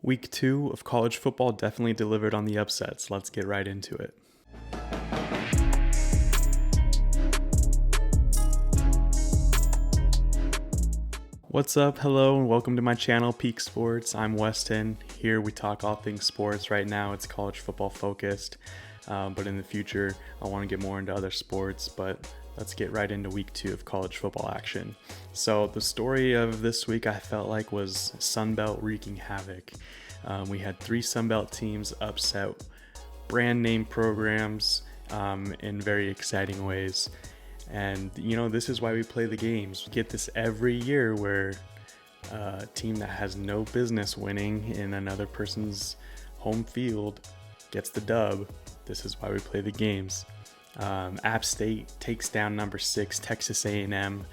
Week 2 of college football definitely delivered on the upsets. Let's get right into it. What's up? Hello, and welcome to my channel, Peak Sports. I'm Weston. Here we talk all things sports. Right now it's college football focused, but in the future I want to get more into other sports. But let's get right into week 2 of college football action. So the story of this week I felt like was Sunbelt wreaking havoc. We had 3 Sunbelt teams upset brand name programs in very exciting ways. And, this is why we play the games. We get this every year where a team that has no business winning in another person's home field gets the dub. This is why we play the games. App State takes down number 6, Texas A&M.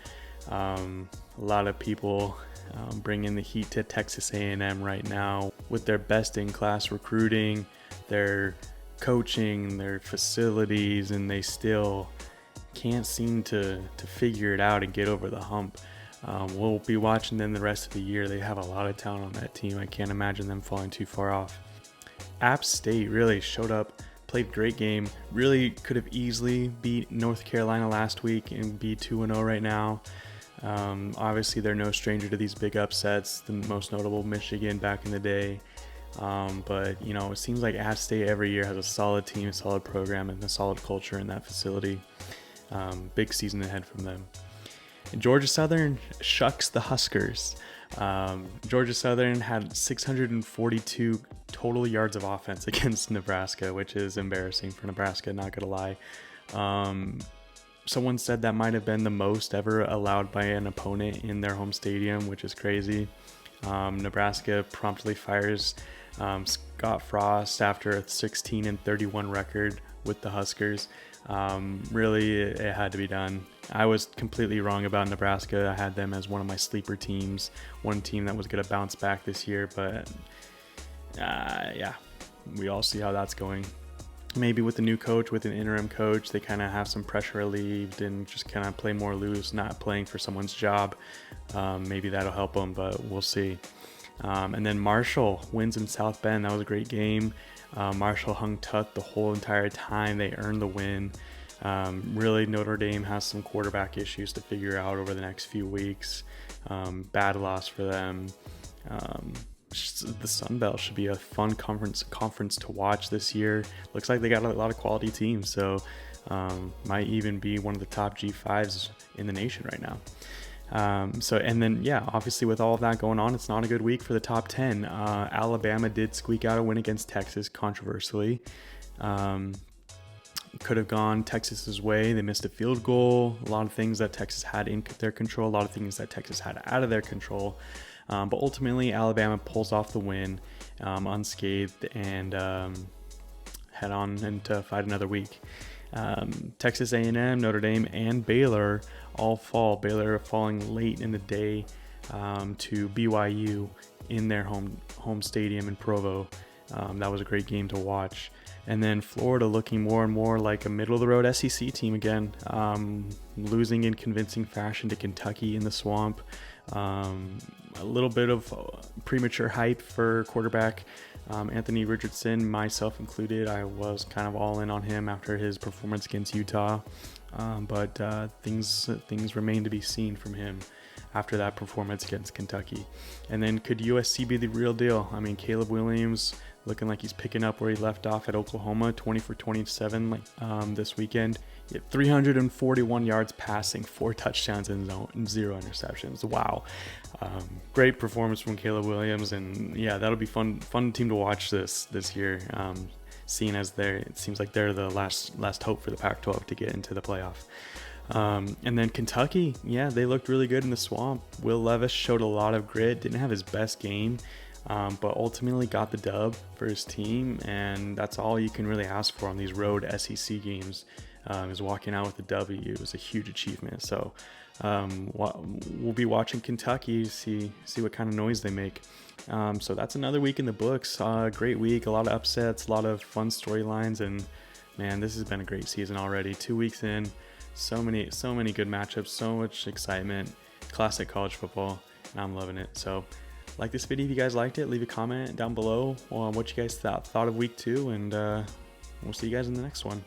A lot of people bringing the heat to Texas A&M right now with their best-in-class recruiting, their coaching, their facilities, and they still can't seem to figure it out and get over the hump. We'll be watching them the rest of the year. They have a lot of talent on that team. I can't imagine them falling too far off. App State really showed up, played a great game, really could have easily beat North Carolina last week and be 2-0 right now. Obviously they're no stranger to these big upsets, the most notable Michigan back in the day. But it seems like App State every year has a solid team, a solid program, and a solid culture in that facility. Big season ahead from them. Georgia Southern shucks the Huskers. Georgia Southern had 642 total yards of offense against Nebraska, which is embarrassing for Nebraska, not gonna lie. Someone said that might have been the most ever allowed by an opponent in their home stadium, which is crazy. Nebraska promptly fires Scott Frost after a 16-31 record with the Huskers. Really, it had to be done. I was completely wrong about Nebraska. I had them as one of my sleeper teams, one team that was going to bounce back this year, but we all see how that's going. Maybe with the new coach, with an interim coach, they kind of have some pressure relieved and just kind of play more loose, not playing for someone's job. Maybe that'll help them, but we'll see. And then Marshall wins in South Bend. That was a great game. Marshall hung tough the whole entire time. They earned the win. Really, Notre Dame has some quarterback issues to figure out over the next few weeks. Bad loss for them. The Sunbelt should be a fun conference to watch this year. Looks like they got a lot of quality teams, so might even be one of the top G5s in the nation right now. Obviously with all of that going on, it's not a good week for the top 10. Alabama did squeak out a win against Texas controversially. Could have gone Texas's way. They missed a field goal. A lot of things that Texas had in their control, a lot of things that Texas had out of their control. But ultimately, Alabama pulls off the win unscathed and head on and to fight another week. Texas A&M, Notre Dame, and Baylor all fall. Baylor falling late in the day to BYU in their home stadium in Provo. That was a great game to watch. And then Florida looking more and more like a middle-of-the-road SEC team again, losing in convincing fashion to Kentucky in the Swamp. A little bit of premature hype for quarterback Anthony Richardson, myself included. I was kind of all in on him after his performance against Utah, but things remain to be seen from him after that performance against Kentucky. And then could USC be the real deal? I mean, Caleb Williams looking like he's picking up where he left off at Oklahoma, 20 for 27 this weekend. He had 341 yards passing, 4 touchdowns and 0 interceptions. Wow. Great performance from Caleb Williams, and that'll be fun team to watch this year. Seeing as it seems like they're the last hope for the Pac-12 to get into the playoff. And then Kentucky, they looked really good in the Swamp. Will Levis showed a lot of grit, didn't have his best game, but ultimately got the dub for his team, and that's all you can really ask for on these road SEC games, is walking out with a W. It was a huge achievement. So we'll be watching Kentucky, see what kind of noise they make. So that's another week in the books. Great week, a lot of upsets, a lot of fun storylines, and man, this has been a great season already. 2 weeks in, so many good matchups, so much excitement, classic college football, and I'm loving it. So like this video if you guys liked it. Leave a comment down below on what you guys thought of week 2, and we'll see you guys in the next one.